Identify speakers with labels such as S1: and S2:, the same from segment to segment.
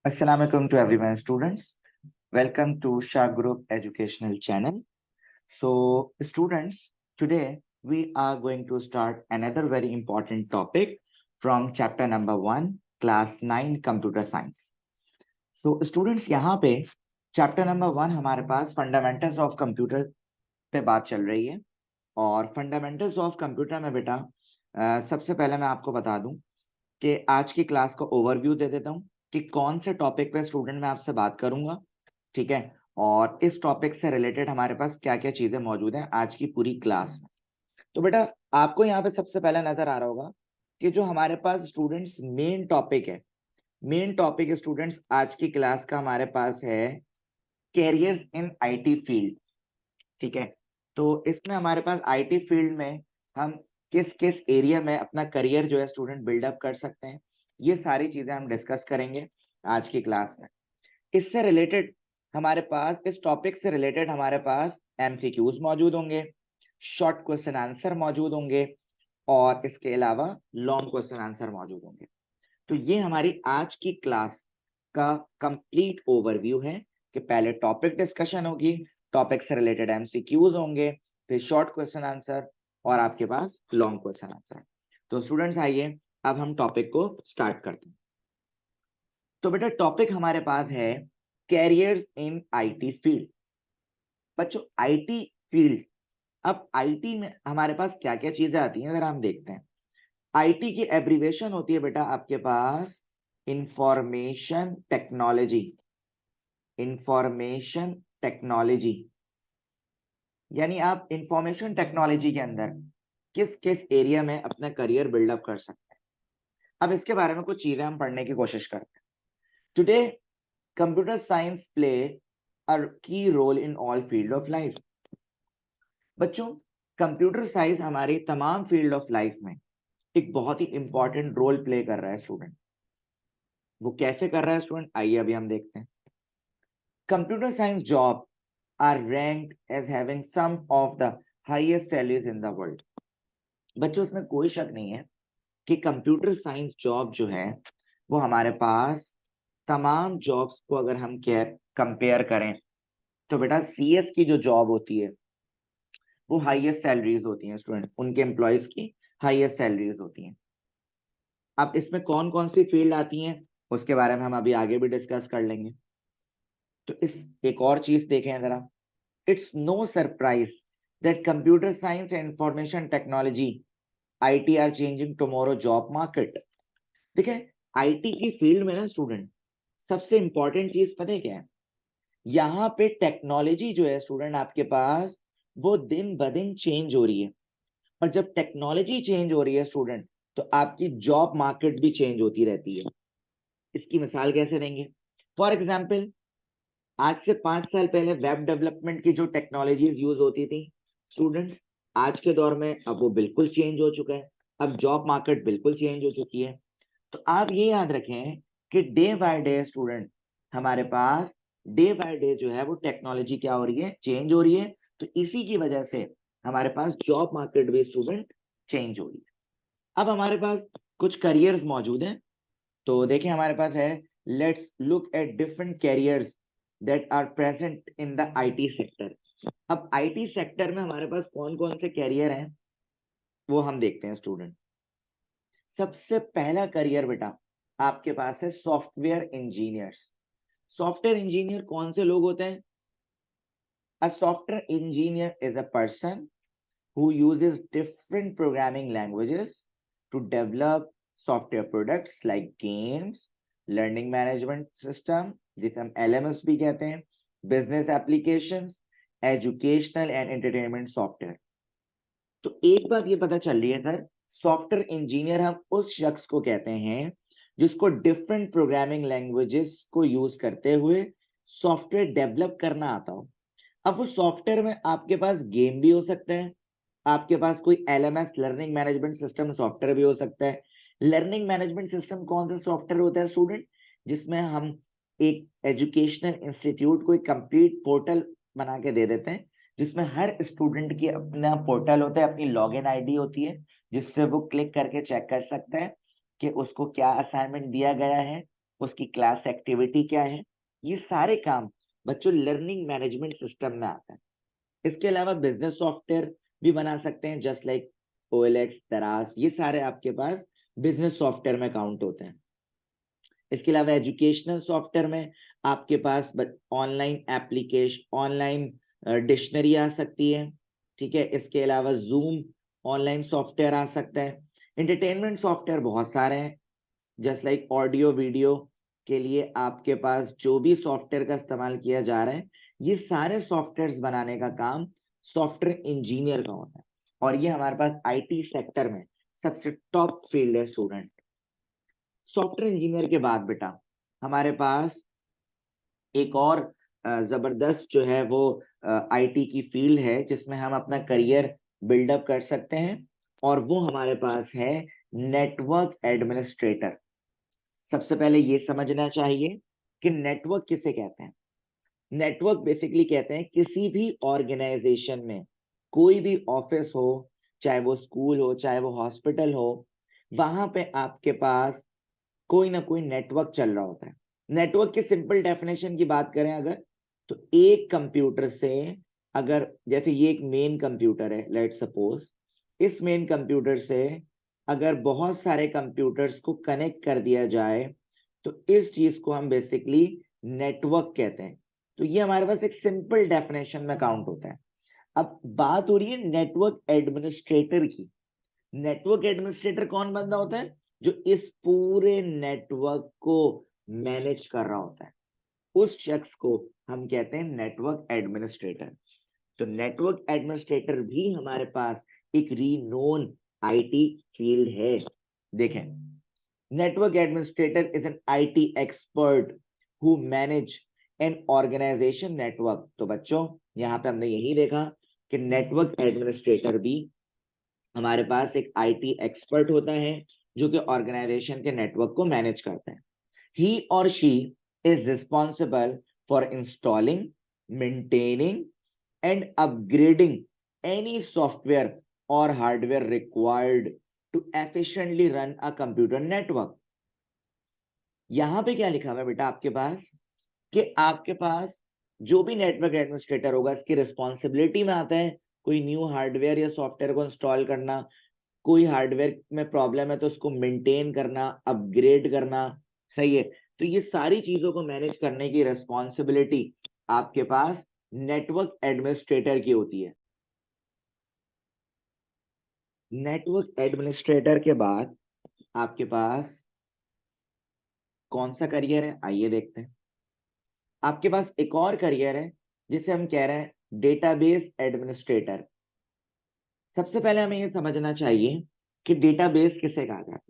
S1: Assalamualaikum to everyone, students. Welcome to Shah Group Educational Channel. So, students, today we are going to start another very important topic from chapter number 1, class 9, Computer Science. So, students, यहाँ पे chapter number 1 हमारे पास fundamentals of computer पे बात चल रही है और fundamentals of computer में बेटा सबसे पहले मैं आपको बता दूं कि आज की क्लास का ओवरव्यू दे देता हूं कि कौन से टॉपिक पे स्टूडेंट मैं आपसे बात करूंगा, ठीक है। और इस टॉपिक से रिलेटेड हमारे पास क्या क्या चीजें मौजूद हैं आज की पूरी क्लास में। तो बेटा आपको यहाँ पे सबसे पहले नजर आ रहा होगा कि जो हमारे पास स्टूडेंट्स मेन टॉपिक है, मेन टॉपिक स्टूडेंट्स आज की क्लास का हमारे पास है कैरियर्स इन आईटी फील्ड, ठीक है। तो इसमें हमारे पास आईटी फील्ड में हम किस किस एरिया में अपना करियर जो है स्टूडेंट बिल्डअप कर सकते हैं, ये सारी चीजें हम डिस्कस करेंगे आज की क्लास में। इससे रिलेटेड हमारे पास, इस टॉपिक से रिलेटेड हमारे पास एमसीक्यूज मौजूद होंगे, शॉर्ट क्वेश्चन आंसर मौजूद होंगे और इसके अलावा लॉन्ग क्वेश्चन आंसर मौजूद होंगे। तो ये हमारी आज की क्लास का कंप्लीट ओवरव्यू है कि पहले टॉपिक डिस्कशन होगी, टॉपिक से रिलेटेड एमसीक्यूज होंगे, फिर शॉर्ट क्वेश्चन आंसर और आपके पास लॉन्ग क्वेश्चन आंसर। तो स्टूडेंट्स आइए अब हम टॉपिक को स्टार्ट करते हैं। तो बेटा टॉपिक हमारे पास है कैरियर्स इन आईटी फील्ड। बच्चों आईटी फील्ड, अब आईटी में हमारे पास क्या क्या चीजें आती हैं जरा हम देखते हैं। आईटी की एब्रीवेशन होती है बेटा आपके पास इंफॉर्मेशन टेक्नोलॉजी, इंफॉर्मेशन टेक्नोलॉजी। यानी आप इंफॉर्मेशन टेक्नोलॉजी के अंदर किस किस एरिया में अपना करियर बिल्डअप कर सकते हैं। अब इसके बारे में कुछ चीजें हम पढ़ने की कोशिश करते हैं। Today computer science play a key role in all field of life. बच्चों कंप्यूटर साइंस हमारी तमाम फील्ड ऑफ लाइफ में एक बहुत ही इंपॉर्टेंट रोल प्ले कर रहा है स्टूडेंट। वो कैसे कर रहा है स्टूडेंट, आइए अभी हम देखते हैं। Computer science job are ranked as having some of the highest salaries in the world. बच्चों इसमें कोई शक नहीं है कि कंप्यूटर साइंस जॉब जो है वो हमारे पास तमाम जॉब्स को अगर हम कंपेयर करें तो बेटा सीएस की जो जॉब होती है वो हाईएस्ट सैलरीज होती हैं स्टूडेंट, उनके एम्प्लॉयज की हाईएस्ट सैलरीज होती हैं। अब इसमें कौन कौन सी फील्ड आती हैं उसके बारे में हम अभी आगे भी डिस्कस कर लेंगे। तो इस एक और चीज देखें जरा, it's no surprise that computer science and information technology IT are changing tomorrow job market. देखिए आईटी की फील्ड में ना स्टूडेंट सबसे इंपॉर्टेंट चीज पता है क्या है, यहाँ पे टेक्नोलॉजी जो है स्टूडेंट आपके पास वो दिन ब दिन चेंज हो रही है। और जब टेक्नोलॉजी चेंज हो रही है स्टूडेंट तो आपकी जॉब मार्केट भी चेंज होती रहती है। इसकी मिसाल कैसे देंगे, फॉर एग्जाम्पल आज से 5 साल पहले वेब डेवलपमेंट की जो टेक्नोलॉजीज यूज होती थी स्टूडेंट्स, आज के दौर में अब वो बिल्कुल चेंज हो चुका है। अब जॉब मार्केट बिल्कुल चेंज हो चुकी है। तो आप ये याद रखें कि डे बाय डे स्टूडेंट हमारे पास डे बाय डे जो है वो टेक्नोलॉजी क्या हो रही है, चेंज हो रही है। तो इसी की वजह से हमारे पास जॉब मार्केट भी स्टूडेंट चेंज हो रही है। अब हमारे पास कुछ करियर्स मौजूद हैं, तो देखें हमारे पास है, let's look at different careers that are present in the IT sector. अब आईटी सेक्टर में हमारे पास कौन कौन से कैरियर हैं वो हम देखते हैं स्टूडेंट। सबसे पहला करियर बेटा आपके पास है सॉफ्टवेयर इंजीनियर्स। सॉफ्टवेयर इंजीनियर कौन से लोग होते हैं, अ software engineer is a person who uses different programming languages to develop software products like games, learning management system जिसे हम LMS भी कहते हैं, business applications, educational and entertainment software। तो एक बात ये पता चल रही है सर, सॉफ्टवेयर इंजीनियर हम उस शख्स को कहते हैं जिसको डिफरेंट प्रोग्रामिंग लैंग्वेजेस को यूज करते हुए सॉफ्टवेयर डेवलप करना आता हो। अब वो सॉफ्टवेयर में आपके पास गेम भी हो सकता है, आपके पास कोई LMS learning management system software भी हो सकता है। लर्निंग मैनेजमेंट सिस्टम कौन सा सॉफ्टवेयर होता है स्टूडेंट, जिसमें हम एक एजुकेशनल इंस्टीट्यूट को एक कंप्लीट पोर्टल बना के दे देते हैं जिसमें हर स्टूडेंट की अपना पोर्टल होता है, अपनी लॉगिन आईडी होती है जिससे वो क्लिक करके चेक कर सकता है कि उसको क्या असाइनमेंट दिया गया है उसकी क्लास एक्टिविटी क्या है, ये सारे काम बच्चों लर्निंग मैनेजमेंट सिस्टम में आता है। इसके अलावा बिजनेस सॉफ्टवेयर भी बना सकते हैं, जस्ट लाइक OLX, दराज, ये सारे आपके पास बिजनेस सॉफ्टवेयर में काउंट होते हैं। इसके अलावा एजुकेशनल सॉफ्टवेयर में आपके पास ऑनलाइन एप्लीकेशन, ऑनलाइन डिक्शनरी आ सकती है, ठीक है। इसके अलावा जूम ऑनलाइन सॉफ्टवेयर आ सकता है। एंटरटेनमेंट सॉफ्टवेयर बहुत सारे हैं, जस्ट लाइक ऑडियो वीडियो के लिए आपके पास जो भी सॉफ्टवेयर का इस्तेमाल किया जा रहा है, ये सारे सॉफ्टवेयर्स बनाने का काम सॉफ्टवेयर इंजीनियर का होता है। और ये हमारे पास IT सेक्टर में सबसे टॉप फील्ड है स्टूडेंट। सॉफ्टवेयर इंजीनियर के बाद बेटा हमारे पास एक और जबरदस्त जो है वो IT की फील्ड है, जिसमें हम अपना करियर बिल्डअप कर सकते हैं, और वो हमारे पास है नेटवर्क एडमिनिस्ट्रेटर। सबसे पहले ये समझना चाहिए कि नेटवर्क किसे कहते हैं। नेटवर्क बेसिकली कहते हैं किसी भी ऑर्गेनाइजेशन में, कोई भी ऑफिस हो, चाहे वो स्कूल हो, चाहे वो हॉस्पिटल हो, वहां पे आपके पास कोई ना कोई नेटवर्क चल रहा होता है। नेटवर्क की सिंपल डेफिनेशन की बात करें अगर, तो एक कंप्यूटर से, अगर जैसे ये एक मेन कंप्यूटर है, लेट सपोज, इस मेन कंप्यूटर से अगर बहुत सारे कंप्यूटर्स को कनेक्ट कर दिया जाए, तो इस चीज को हम बेसिकली नेटवर्क कहते हैं। तो ये हमारे पास एक सिंपल डेफिनेशन में काउंट होता है। अब बात हो रही है नेटवर्क एडमिनिस्ट्रेटर की। नेटवर्क एडमिनिस्ट्रेटर कौन बंदा होता है? जो इस पूरे नेटवर्क को मैनेज कर रहा होता है, उस शख्स को हम कहते हैं नेटवर्क एडमिनिस्ट्रेटर। तो नेटवर्क एडमिनिस्ट्रेटर भी हमारे पास एक रीनोन IT फील्ड है। देखें, network administrator is an IT expert who manage an organisation network. तो बच्चों यहां पे हमने यही देखा कि नेटवर्क एडमिनिस्ट्रेटर भी हमारे पास एक IT एक्सपर्ट होता है, जो कि ऑर्गेनाइजेशन के नेटवर्क को मैनेज करता है। He or she is responsible for installing, maintaining, and upgrading any software or hardware required to efficiently run a computer network. यहां पे क्या लिखा हुआ है बेटा आपके पास, कि आपके पास जो भी नेटवर्क एडमिनिस्ट्रेटर होगा, इसकी रिस्पॉन्सिबिलिटी में आता है कोई न्यू हार्डवेयर या सॉफ्टवेयर को इंस्टॉल करना, कोई हार्डवेयर में प्रॉब्लम है तो उसको मेंटेन करना, अपग्रेड करना, सही है। तो ये सारी चीजों को मैनेज करने की रिस्पॉन्सिबिलिटी आपके पास नेटवर्क एडमिनिस्ट्रेटर की होती है। नेटवर्क एडमिनिस्ट्रेटर के बाद आपके पास कौन सा करियर है, आइए देखते हैं। आपके पास एक और करियर है जिसे हम कह रहे हैं डेटाबेस एडमिनिस्ट्रेटर। सबसे पहले हमें यह समझना चाहिए कि डेटाबेस किसे कहा जाता है।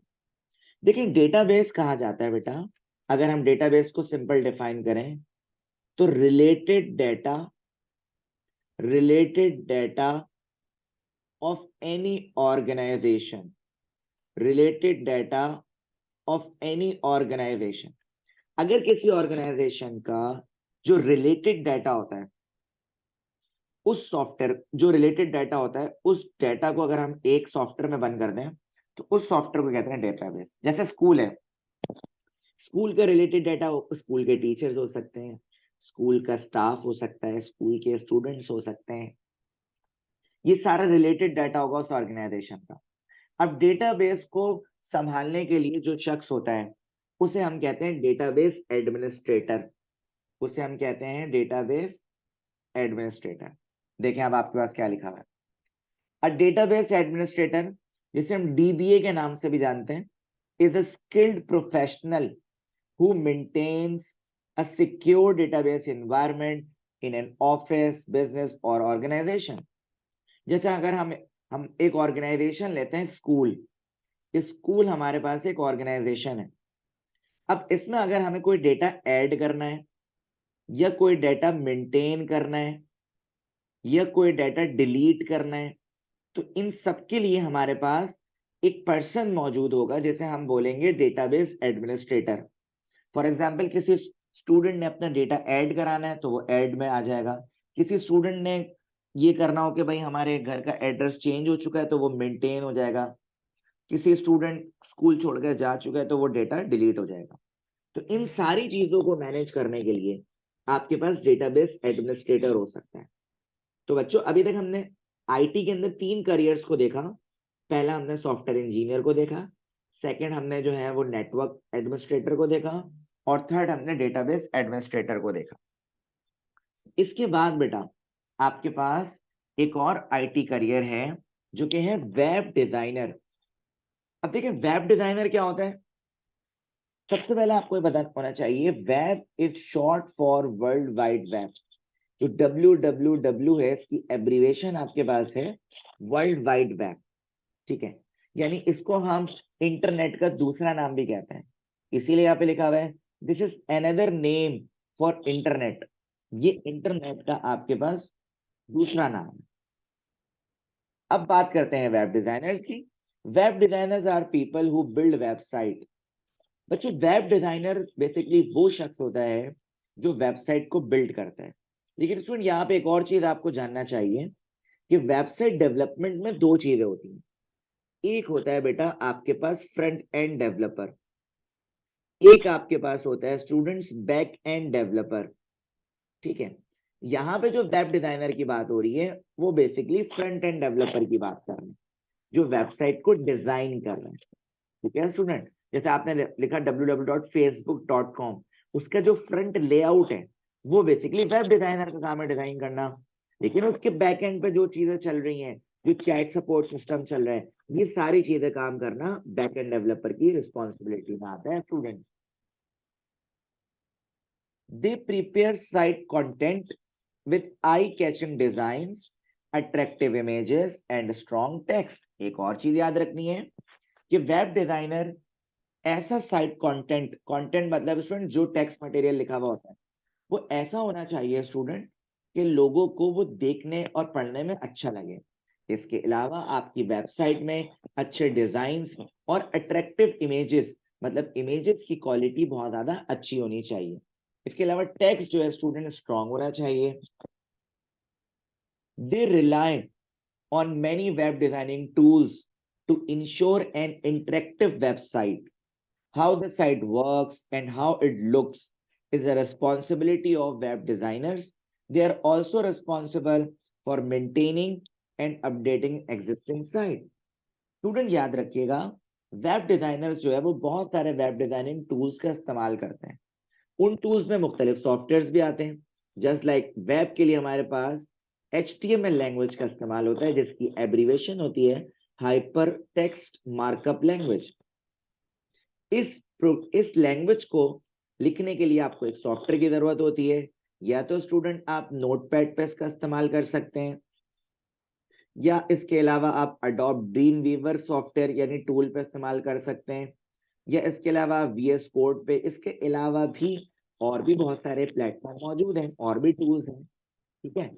S1: देखिए, डेटाबेस कहा जाता है बेटा, अगर हम डेटाबेस को सिंपल डिफाइन करें, तो related data of any organisation, related data of any organisation. अगर किसी ऑर्गेनाइजेशन का जो रिलेटेड डेटा होता है, उस सॉफ्टवेयर जो रिलेटेड डेटा होता है, उस डेटा को अगर हम एक सॉफ्टवेयर में बंद कर दें, तो उस सॉफ्टवेयर को कहते हैं डेटाबेस। जैसे स्कूल है, स्कूल का रिलेटेड डाटा स्कूल के टीचर्स हो सकते हैं, स्कूल का स्टाफ हो सकता है, स्कूल के स्टूडेंट्स हो सकते हैं, ये सारा रिलेटेड डाटा होगा उस ऑर्गेनाइजेशन का। अब डेटाबेस को संभालने के लिए जो शख्स होता है, उसे हम कहते हैं डेटाबेस एडमिनिस्ट्रेटर। उसे हम कहते हैं डेटाबेस एडमिनिस्ट्रेटर। देखें अब आपके पास क्या लिखा हुआ है। अ डेटाबेस एडमिनिस्ट्रेटर, जिसे हम DBA के नाम से भी जानते हैं, is a skilled professional who maintains a secure database environment in an office, business or organization। जैसे अगर हम एक ऑर्गेनाइजेशन लेते हैं, स्कूल। स्कूल हमारे पास एक ऑर्गेनाइजेशन है। अब इसमें अगर हमें कोई डेटा ऐड करना है, या कोई डेटा मेंटेन करना है, या कोई डेटा डिलीट करना है, तो इन सब के लिए हमारे पास एक पर्सन मौजूद होगा, जिसे हम बोलेंगे डेटाबेस एडमिनिस्ट्रेटर। फॉर एग्जाम्पल, किसी स्टूडेंट ने अपना डेटा ऐड कराना है तो वो ऐड में आ जाएगा। किसी स्टूडेंट ने ये करना हो कि भाई हमारे घर का एड्रेस चेंज हो चुका है, तो वो मेंटेन हो जाएगा। किसी स्टूडेंट स्कूल छोड़कर जा चुका है तो वो डेटा डिलीट हो जाएगा। तो इन सारी चीजों को मैनेज करने के लिए आपके पास डेटाबेस एडमिनिस्ट्रेटर हो सकता है। तो बच्चों अभी तक हमने आईटी के अंदर 3 करियर्स को देखा। पहला हमने सॉफ्टवेयर इंजीनियर को देखा, सेकंड हमने जो है वो नेटवर्क एडमिनिस्ट्रेटर को देखा, और थर्ड हमने डेटाबेस एडमिनिस्ट्रेटर को देखा। इसके बाद बेटा आपके पास एक और आईटी करियर है जो कि है वेब डिजाइनर। अब देखिए वेब डिजाइनर क्या होता है। सबसे पहले आपको ये पता होना चाहिए, web is short for world wide web. जो WWW है इसकी एब्रीवेशन आपके पास है वर्ल्ड वाइड वेब। ठीक है, यानी इसको हम इंटरनेट का दूसरा नाम भी कहते हैं। इसीलिए यहाँ पे लिखा हुआ है this is another name for internet. ये इंटरनेट का आपके पास दूसरा नाम है। अब बात करते हैं वेब डिजाइनर्स की। Web designers are people who build website. बच्चों वेब डिजाइनर बेसिकली वो शख्स होता है जो वेबसाइट को बिल्ड करता है। लेकिन स्टूडेंट यहाँ पे एक और चीज आपको जानना चाहिए कि वेबसाइट डेवलपमेंट में 2 चीजें होती हैं। एक होता है बेटा आपके पास फ्रंट एंड डेवलपर, एक आपके पास होता है स्टूडेंट्स बैक एंड डेवलपर। ठीक है, यहाँ पे जो वेब डिजाइनर की बात हो रही है वो बेसिकली फ्रंट एंड डेवलपर की बात कर रहे हैं, जो वेबसाइट को डिजाइन कर रहे हैं। ठीक है स्टूडेंट, जैसे आपने लिखा www.facebook.com, उसका जो फ्रंट लेआउट है वो बेसिकली वेब डिजाइनर का काम है डिजाइन करना। लेकिन उसके बैक एंड पे जो चीजें चल रही हैं, जो चैट सपोर्ट सिस्टम चल रहा है, ये सारी चीजें काम करना बैक एंड डेवलपर की रिस्पॉन्सिबिलिटी में आता है student. They prepare site content with eye-catching designs, attractive images and strong text। एक और चीज याद रखनी है कि वेब डिजाइनर ऐसा साइट कंटेंट, कंटेंट मतलब स्टूडेंट जो टेक्स्ट मटेरियल लिखा हुआ होता है वो ऐसा होना चाहिए स्टूडेंट कि लोगों को वो देखने और पढ़ने में अच्छा लगे। इसके अलावा आपकी वेबसाइट में अच्छे डिजाइन्स और अट्रैक्टिव इमेजेस, मतलब इमेजेस की क्वालिटी बहुत ज्यादा अच्छी होनी चाहिए। इसके अलावा टेक्स्ट जो है स्टूडेंट स्ट्रांग होना चाहिए। They rely on many web designing tools to ensure an interactive website. How the site works and how it looks is the responsibility of web designers. They are also responsible for maintaining and updating existing site. Student याद रखिएगा, web designers जो है वो बहुत सारे web designing tools का इस्तेमाल करते हैं। उन टूल्स में मुख्तलिफ सॉफ्टवेयर्स भी आते हैं। जस्ट लाइक वेब के लिए हमारे पास HTML लैंग्वेज का इस्तेमाल होता है जिसकी एब्रीवेशन होती है हाइपर टेक्स्ट मार्कअप लैंग्वेज। इस लैंग्वेज को लिखने के लिए आपको एक सॉफ्टवेयर की जरूरत होती है। या तो स्टूडेंट आप नोटपैड पे इसका इस्तेमाल कर सकते हैं, या इसके अलावा आप अडोब ड्रीम वीवर सॉफ्टवेयर यानी टूल पे इस्तेमाल कर सकते हैं, या इसके अलावा VS कोड पे। इसके अलावा भी और भी बहुत सारे प्लेटफॉर्म मौजूद हैं और भी टूल्स हैं। ठीक है,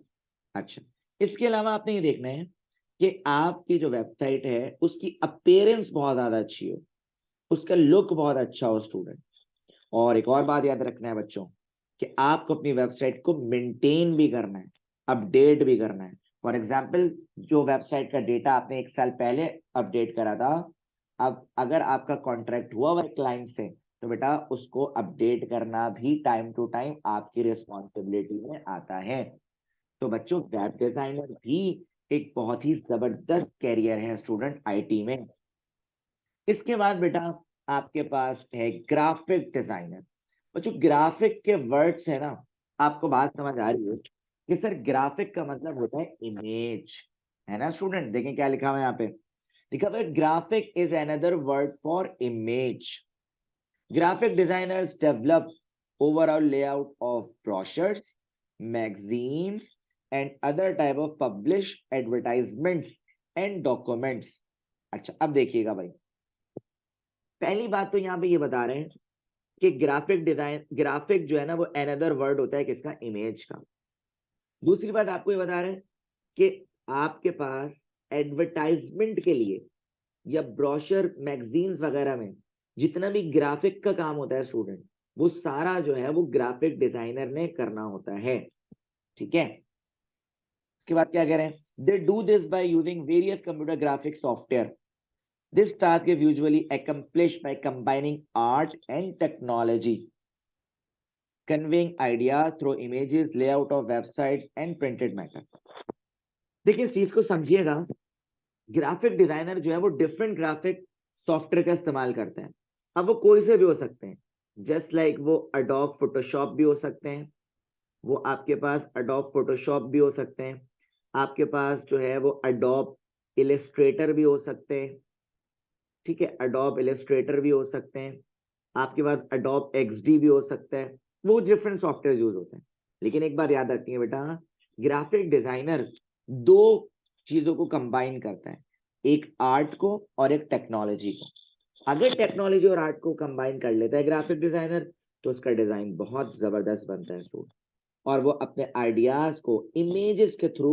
S1: अच्छा, इसके अलावा आपने ये देखना है कि आपकी जो वेबसाइट है उसकी अपीयरेंस बहुत ज्यादा अच्छी हो, उसका लुक बहुत अच्छा हो स्टूडेंट। और एक और बात याद रखना है बच्चों कि आपको अपनी वेबसाइट को मेंटेन भी करना है, अपडेट भी करना है। फॉर एग्जाम्पल, जो वेबसाइट का डेटा आपने 1 साल पहले अपडेट करा था, अब अगर आपका कॉन्ट्रैक्ट हुआ हुआ क्लाइंट से, तो बेटा उसको अपडेट करना भी टाइम टू टाइम आपकी रिस्पॉन्सिबिलिटी में आता है। तो बच्चों वेब डिजाइनर भी एक बहुत ही जबरदस्त कैरियर है स्टूडेंट आईटी में। इसके बाद बेटा आपके पास है ग्राफिक डिजाइनर। बच्चों ग्राफिक के वर्ड्स है ना, आपको बात समझ आ रही है कि सर ग्राफिक का मतलब होता है इमेज, है ना स्टूडेंट। देखें क्या लिखा हुआ है यहाँ पे, लिखा हुआ है graphic is another word for image. Graphic designers develop overall layout of brochures, magazines, and other type of published advertisements and documents। अच्छा अब देखिएगा भाई, पहली बात तो यहाँ पे ये बता रहे हैं कि ग्राफिक जो है ना वो अनदर वर्ड होता है किसका, इमेज का। दूसरी बात आपको ये बता रहे हैं कि आपके पास एडवर्टाइजमेंट के लिए या ब्रोशर मैगजीन्स वगैरह में जितना भी ग्राफिक का काम होता है स्टूडेंट, वो सारा जो है वो ग्राफिक डिजाइनर ने करना होता है। ठीक है, उसके बाद क्या कह रहे हैं, they do this by using various computer graphic software. This task is usually accomplished by combining art and technology, conveying ideas through images, layout of websites and printed matter. देखिए इस चीज को समझिएगा, ग्राफिक डिजाइनर जो है वो different graphic software का इस्तेमाल करते हैं। अब वो कोई से भी हो सकते हैं, जस्ट लाइक वो अडोब फोटोशॉप भी हो सकते हैं, वो आपके पास अडोब फोटोशॉप भी हो सकते हैं, आपके पास जो है वो अडोब इलस्ट्रेटर भी हो सकते हैं, ठीक है, अडोब इलस्ट्रेटर भी हो सकते हैं, आपके पास अडोब एक्सडी भी हो सकता है, वो डिफरेंट सॉफ्टवेयर यूज होते हैं। लेकिन एक बात याद रखनी है बेटा, ग्राफिक डिजाइनर दो चीजों को कंबाइन करता है, एक आर्ट को और एक टेक्नोलॉजी को। अगर टेक्नोलॉजी और आर्ट को कंबाइन कर लेता है ग्राफिक डिजाइनर, तो उसका डिजाइन बहुत जबरदस्त बनता है स्टूडेंट, और वो अपने आइडियाज को इमेजेस के थ्रू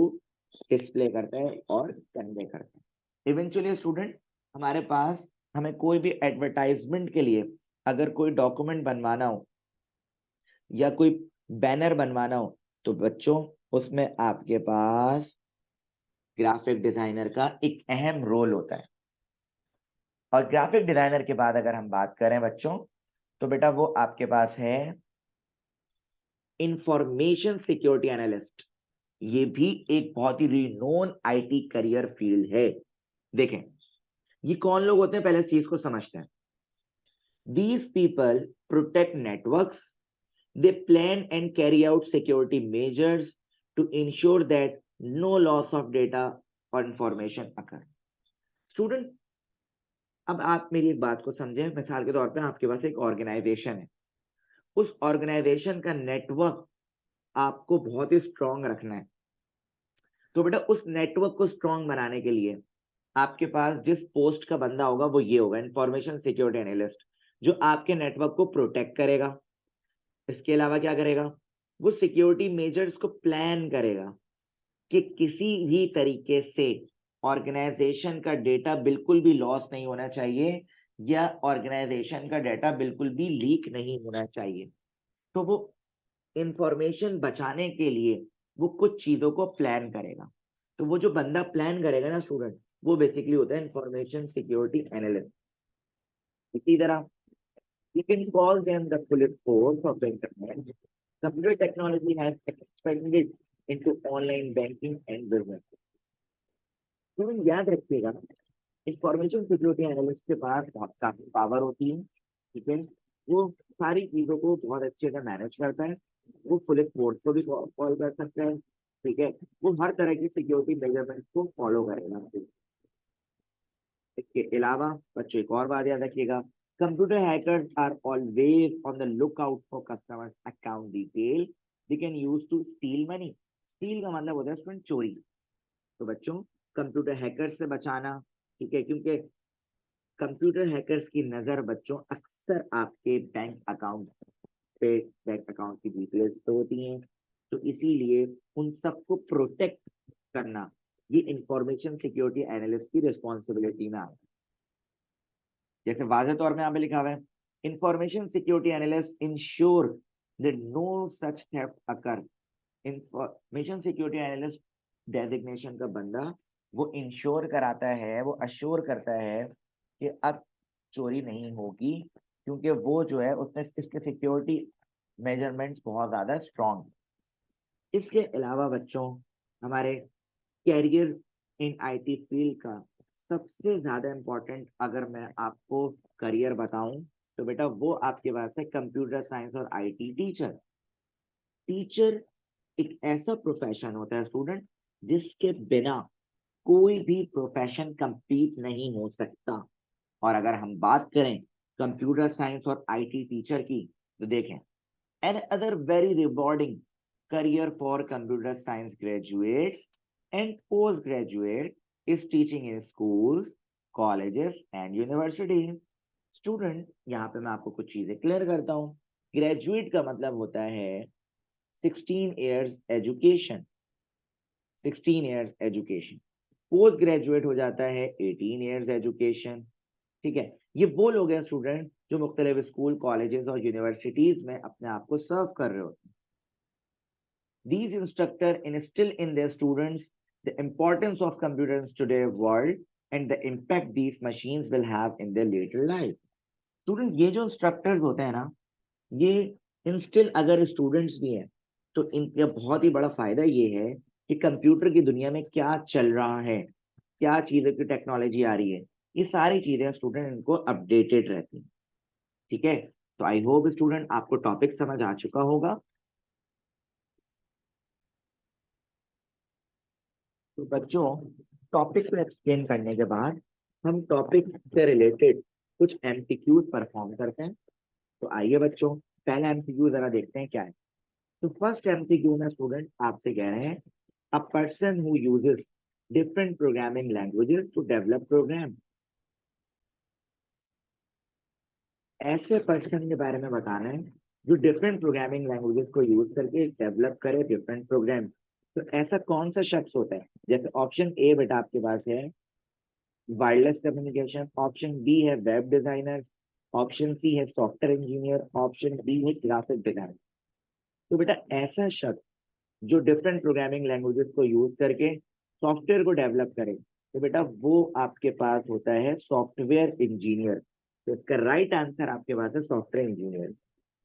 S1: डिस्प्ले करता है और कन्वे करता है। इवेंचुअली स्टूडेंट, हमारे पास हमें कोई भी एडवर्टाइजमेंट के लिए अगर कोई डॉक्यूमेंट बनवाना हो या कोई बैनर बनवाना हो, तो बच्चों उसमें आपके पास ग्राफिक डिजाइनर का एक अहम रोल होता है। और ग्राफिक डिजाइनर के बाद अगर हम बात करें बच्चों, तो बेटा वो आपके पास है इंफॉर्मेशन सिक्योरिटी एनालिस्ट। ये भी एक बहुत ही रिनोन आईटी करियर फील्ड है। देखें ये कौन लोग होते हैं, पहले इस चीज को समझते हैं। These people protect networks. They plan and carry out security measures to ensure that no loss of data or information occur. Student, अब आप मेरी एक बात को समझें। मिसाल के तौर पे आपके पास एक ऑर्गेनाइजेशन है, उस ऑर्गेनाइजेशन का नेटवर्क आपको बहुत ही स्ट्रांग रखना है। तो बेटा उस नेटवर्क को स्ट्रांग बनाने के लिए आपके पास जिस पोस्ट का बंदा होगा वो ये होगा, इंफॉर्मेशन सिक्योरिटी एनालिस्ट, जो आपके नेटवर्क को प्रोटेक्ट करेगा। इसके अलावा क्या करेगा, वो सिक्योरिटी मेजर्स को प्लान करेगा कि किसी भी तरीके से ऑर्गेनाइजेशन का डेटा बिल्कुल भी लॉस नहीं होना चाहिए या ऑर्गेनाइजेशन का डेटा बिल्कुल भी लीक नहीं होना चाहिए। तो वो इंफॉर्मेशन बचाने के लिए वो कुछ चीजों को प्लान करेगा। तो वो जो बंदा प्लान करेगा ना स्टूडेंट, वो बेसिकली होता है इंफॉर्मेशन सिक्योरिटी एनालिस्ट। इसी तरह you can call them the police force of the internet. Computer technology has expanded into online banking and business. Student याद रखिएगा, इंफॉर्मेशन सिक्योरिटी एनालिस्ट के पास बहुत काफी पावर होती है, ठीक है। वो सारी चीजों को बहुत अच्छे से मैनेज करता है, वो पुलिस फोर्स को भी कॉल कर सकता है, ठीक है। वो हर तरह की सिक्योरिटी मेजरमेंट को फॉलो करेगा। इसके अलावा बच्चों एक और बात याद रखिएगा, computer hackers are always on the look out for customers account detail they can use to steal money. Steal का मतलब होता है स्टूडेंट चोरी। तो बच्चों कंप्यूटर हैकर्स से बचाना, ठीक है, क्योंकि कंप्यूटर हैकर्स की नजर बच्चों अक्सर आपके बैंक अकाउंट पे, बैंक अकाउंट की डिटेल्स तो होती हैं, तो इसीलिए उन सबको प्रोटेक्ट करना ये इंफॉर्मेशन सिक्योरिटी एनालिस्ट की रिस्पॉन्सिबिलिटी में आता है। जैसे वाज़ेह तौर में यहाँ पे लिखा हुआ है, information security analyst ensure that no such theft occur. Information security analyst designation का बंदा वो इंश्योर कराता है, वो अश्योर करता है कि अब चोरी नहीं होगी, क्योंकि वो जो है उसने इसके सिक्योरिटी मेजरमेंट्स बहुत ज्यादा स्ट्रॉन्ग। इसके अलावा बच्चों हमारे कैरियर इन आईटी फील्ड का सबसे ज्यादा इंपॉर्टेंट अगर मैं आपको करियर बताऊं, तो बेटा वो आपके पास है कंप्यूटर साइंस और आईटी टीचर। टीचर एक ऐसा प्रोफेशन होता है स्टूडेंट जिसके बिना कोई भी प्रोफेशन कंप्लीट नहीं हो सकता। और अगर हम बात करें कंप्यूटर साइंस और आईटी टीचर की, तो देखें an other very rewarding career for computer science graduates and postgraduate is teaching in schools, colleges and universities. Student, यहाँ पे मैं आपको कुछ चीजें क्लियर करता हूँ। ग्रेजुएट का मतलब होता है 16 years education, 16 years education। Post graduate हो जाता है 18 years education, ठीक है। ये वो लोग हैं स्टूडेंट जो मुख्तलिफ स्कूल, कॉलेजेस और यूनिवर्सिटीज में अपने आप को सर्व कर रहे होते हैं। These instructors instill in their students the importance of computers in today's world and the impact these machines will have in their later life. Student ये जो इंस्ट्रक्टर्स होते हैं ना, ये इंस्टिल अगर स्टूडेंट्स भी हैं तो इनका बहुत ही बड़ा फायदा ये है कि कंप्यूटर की दुनिया में क्या चल रहा है, क्या चीजों की टेक्नोलॉजी आ रही है, ये सारी चीजें स्टूडेंट इनको अपडेटेड रहती हैं। ठीक है, तो आई होप स्टूडेंट आपको टॉपिक समझ आ चुका होगा। तो बच्चों, टॉपिक को एक्सप्लेन करने के बाद हम टॉपिक से रिलेटेड कुछ एमसीक्यूज परफॉर्म करते हैं। तो आइए बच्चों, पहला एमसीक्यू जरा देखते हैं क्या है। तो फर्स्ट एमसीक्यू में स्टूडेंट आपसे कह रहे हैं, a person who uses different programming languages to develop program. ऐसे पर्सन के बारे में बताना है जो डिफरेंट प्रोग्रामिंग लैंग्वेजेस को यूज करके डेवलप करे डिफरेंट प्रोग्राम। तो ऐसा कौन सा शख्स होता है? जैसे ऑप्शन ए बेटा आपके पास है वायरलेस कम्युनिकेशन, ऑप्शन बी है वेब डिजाइनर, ऑप्शन सी है सॉफ्टवेयर इंजीनियर, ऑप्शन डी है ग्राफिक डिजाइनर। तो बेटा ऐसा शख्स जो डिफरेंट प्रोग्रामिंग लैंग्वेजेस को यूज करके सॉफ्टवेयर को डेवलप करे, तो बेटा वो आपके पास होता है सॉफ्टवेयर इंजीनियर। तो इसका राइट आंसर आपके पास है सॉफ्टवेयर इंजीनियर।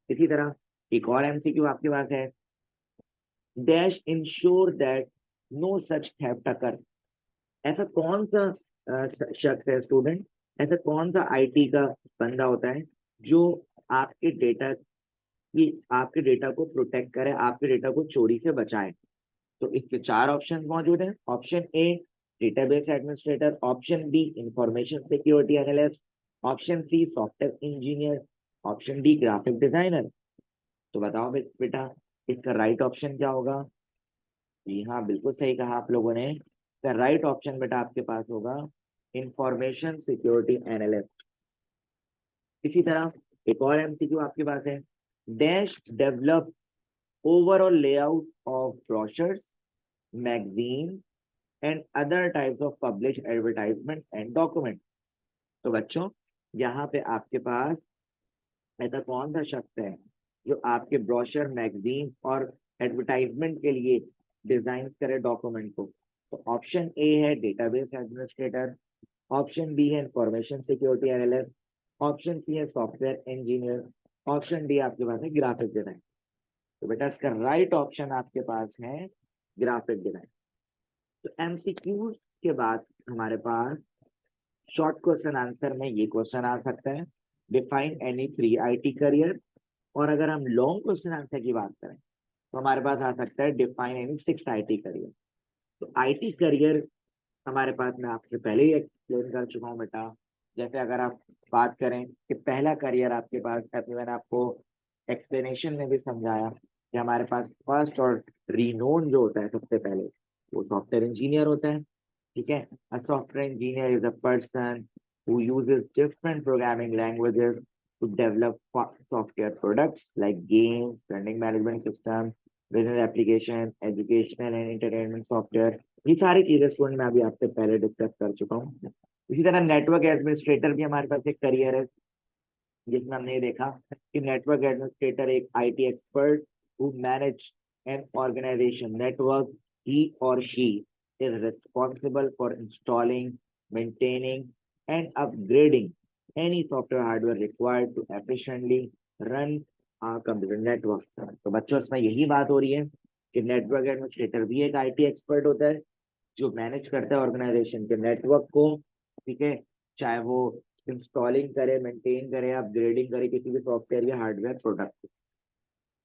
S1: इसी तरह एक और एमसीक्यू आपके पास है, dash ensure that no such theft occur. ऐसा कौन सा शख्स है स्टूडेंट, ऐसा कौन सा आईटी का बंदा होता है जो आपके डेटा की आपके डेटा को प्रोटेक्ट करे, आपके डेटा को चोरी से बचाए? तो इसके चार ऑप्शन मौजूद हैं। Option A database administrator, option B information security analyst, option C software engineer, option D graphic designer. तो बताओ बेटा इसका राइट ऑप्शन क्या होगा? जी हाँ, बिल्कुल सही कहा आप लोगों ने। इसका राइट ऑप्शन बेटा आपके पास होगा इंफॉर्मेशन सिक्योरिटी एनालिस्ट। इसी तरह एक और एमसीक्यू आपके पास है, dash develop overall layout of brochures, magazine and other types of publish advertisement and document. तो बच्चों, यहाँ पे आपके पास ऐसा कौन सा शख्स है जो आपके ब्रोशर, मैगजीन और एडवर्टाइजमेंट के लिए डिजाइन करे डॉक्यूमेंट को? तो ऑप्शन ए है डेटाबेस एडमिनिस्ट्रेटर, ऑप्शन बी है information security analyst, option C है सॉफ्टवेयर इंजीनियर, ऑप्शन डी आपके पास है ग्राफिक डिजाइन। तो बेटा इसका राइट ऑप्शन आपके पास है ग्राफिक डिजाइन। तो एमसीक्यूज के बाद हमारे पास शॉर्ट क्वेश्चन आंसर में ये क्वेश्चन आ सकता है, define any pre IT career. और अगर हम लॉन्ग क्वेश्चन आंसर की बात करें तो हमारे पास आ सकता है define any six IT career. तो आईटी करियर हमारे पास मैं आपसे पहले ही एक्सप्लेन कर चुका हूँ बेटा। जैसे अगर आप बात करें कि पहला करियर आपके पास, अभी मैंने आपको एक्सप्लेनेशन में भी समझाया कि हमारे पास फर्स्ट और रीनोन जो होता है सबसे पहले वो सॉफ्टवेयर इंजीनियर होता है। ठीक है, a software engineer is a person who uses different programming languages to develop software products like games, learning management system, business application, educational and entertainment software. ये सारी चीजें स्टूडेंट मैं अभी आपसे पहले डिस्कस कर चुका हूँ। इसी तरह नेटवर्क एडमिनिस्ट्रेटर भी हमारे पास एक करियर है, जिसमें हमने ये देखा कि नेटवर्क एडमिनिस्ट्रेटर एक IT expert who manage an organisation network. He or she is responsible for installing, maintaining and upgrading any software hardware required to efficiently run computer network. तो बच्चों, इसमें यही बात हो रही है कि नेटवर्क एडमिनिस्ट्रेटर भी एक आईटी एक्सपर्ट होता है जो मैनेज करता है ऑर्गेनाइजेशन के नेटवर्क को। ठीक है, चाहे वो इंस्टॉलिंग करे, मेंटेन करे, अपग्रेडिंग करे किसी भी सॉफ्टवेयर या हार्डवेयर प्रोडक्ट।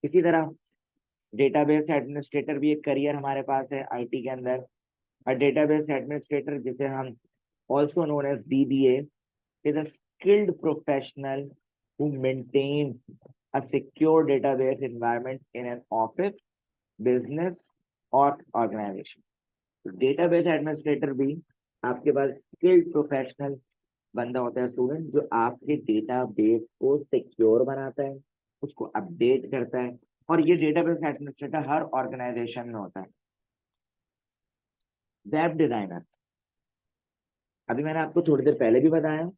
S1: इसी तरह डेटाबेस एडमिनिस्ट्रेटर भी एक करियर हमारे पास है आईटी के अंदर। और डेटाबेस एडमिनिस्ट्रेटर, जिसे हम also known as DBA, is a skilled professional who maintains a secure database environment in an office, business or organization. तो डेटाबेस एडमिनिस्ट्रेटर भी आपके पास स्किल्ड प्रोफेशनल बंदा होता है स्टूडेंट, जो आपके डेटाबेस को सिक्योर बनाता है, उसको अपडेट करता है। और ये डेटाबेस एडमिनिस्ट्रेटर हर ऑर्गेनाइजेशन में होता है। वेब डिजाइनर, अभी मैंने आपको थोड़ी देर पहले भी बताया,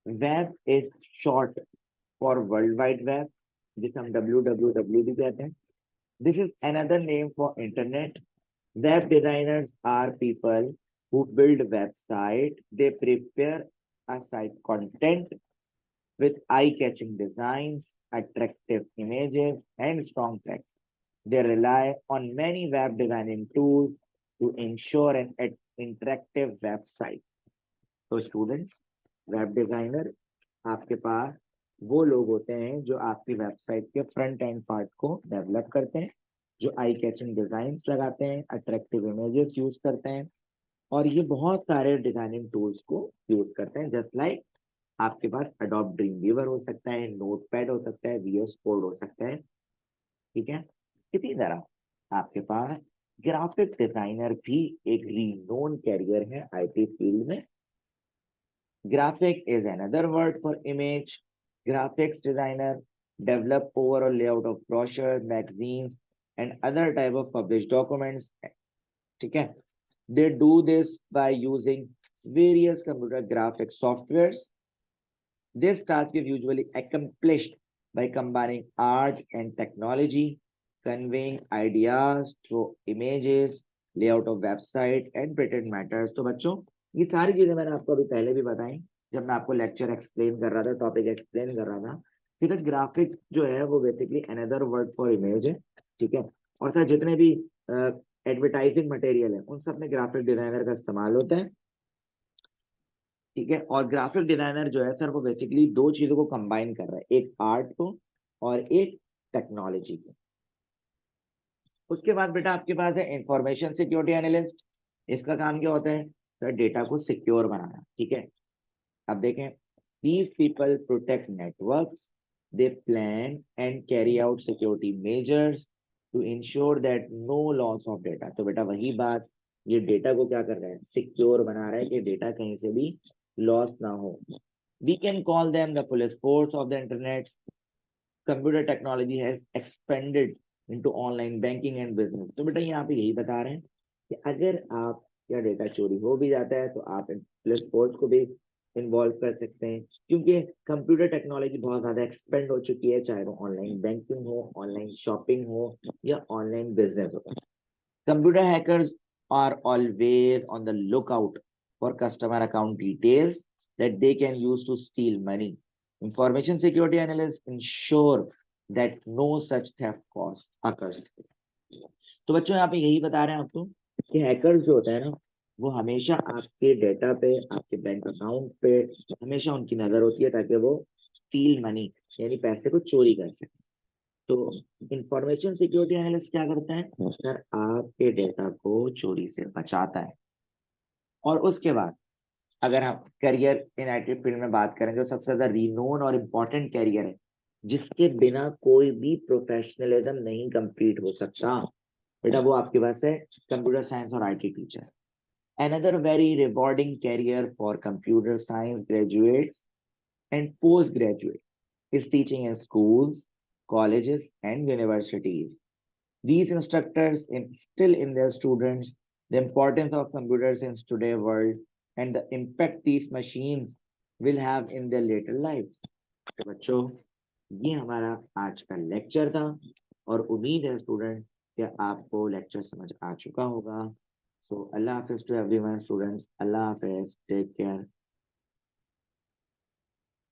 S1: web is short for world wide web, जिसे हम WWW भी कहते हैं। This is another name for internet. Web designers are people who build website, they prepare a site content with eye-catching designs, attractive images, and strong text. They rely on many web designing tools to ensure an interactive website. तो students, web designer आपके पास वो लोग होते हैं जो आपकी website के front end part को डेवलप करते हैं, जो आई कैचिंग डिजाइन्स लगाते हैं, अट्रैक्टिव इमेजेस यूज करते हैं, और ये बहुत सारे डिजाइनिंग टूल्स को यूज करते हैं। जस्ट लाइक आपके पास एडोब ड्रीम वीवर हो सकता है, नोटपैड हो सकता है, वीएस कोड हो सकता है, ठीक है। इसी तरह आपके पास ग्राफिक डिजाइनर भी एक रीनोन कैरियर है आईटी फील्ड में। Graphic is another word for image. Graphics designer develop overall layout of brochures, magazines, and other type of published documents. ठीक है? They do this by using various computer graphic softwares. This task is usually accomplished by combining art and technology, conveying ideas through images, layout of website, and printed matters. तो बच्चों, ये सारी चीजें मैंने आपको अभी पहले भी बताई जब मैं आपको लेक्चर एक्सप्लेन कर रहा था, टॉपिक एक्सप्लेन कर रहा था। ठीक है, ग्राफिक जो है वो basically another word for image है, ठीक है। और सर जितने भी एडवर्टाइजिंग मटेरियल है उन सब में ग्राफिक डिजाइनर का इस्तेमाल होता है, ठीक है। और ग्राफिक डिजाइनर जो है सर वो बेसिकली दो चीजों को कंबाइन कर रहा है, एक आर्ट को और एक टेक्नोलॉजी को। उसके बाद बेटा आपके पास है इंफॉर्मेशन सिक्योरिटी एनालिस्ट। इसका काम क्या होता है सर? डेटा को सिक्योर बनाना, ठीक है। अब देखें, these people protect networks, they plan and carry out security measures to ensure that no loss of data। तो बेटा वही बात, ये डेटा को क्या कर रहा है? सिक्योर बना रहा है कि डेटा कहीं से भी लॉस ना हो। We can call them the police force of the internet. Computer technology has expanded into online banking and business। तो बेटा यहाँ पे यही बता रहे हैं कि अगर आप या डेटा चोरी हो भी जाता है तो आप पुलिस फोर्स को भी इन्वॉल्व कर सकते हैं, क्योंकि कंप्यूटर टेक्नोलॉजी बहुत ज्यादा एक्सपेंड हो चुकी है, चाहे वो ऑनलाइन बैंकिंग हो, ऑनलाइन शॉपिंग हो या ऑनलाइन बिजनेस हो। Computer hackers are always on the lookout for customer account details that they can use to steal money. Information security analysts ensure that no such theft cost occurs। तो बच्चों यहाँ पे यही बता रहे हैं आपको कि हैकर्स जो होता है ना, वो हमेशा आपके डेटा पे, आपके बैंक अकाउंट पे हमेशा उनकी नजर होती है ताकि वो स्टील मनी यानी पैसे को चोरी कर सके। तो इंफॉर्मेशन सिक्योरिटी एनालिस्ट क्या करता है सर? आपके डेटा को चोरी से बचाता है। और उसके बाद अगर हम करियर इन आईटी फील्ड में बात करें, जो सबसे ज्यादा रिनोन और इम्पोर्टेंट करियर है, जिसके बिना कोई भी प्रोफेशनलिज्म नहीं कंप्लीट हो सकता, बेटा वो आपके पास है कंप्यूटर साइंस और IT teacher. Another very rewarding career for computer science graduates and post graduate is teaching in schools, colleges, and universities. These instructors instill in their students the importance of computers in today's world and the impact these machines will have in their later lives. तो बच्चों, ये हमारा आज का lecture था और उम्मीद है स्टूडेंट कि आपको लेक्चर समझ आ चुका होगा। सो अल्लाह हाफिज टू एवरीवन स्टूडेंट्स, अल्लाह हाफिज, टेक केयर।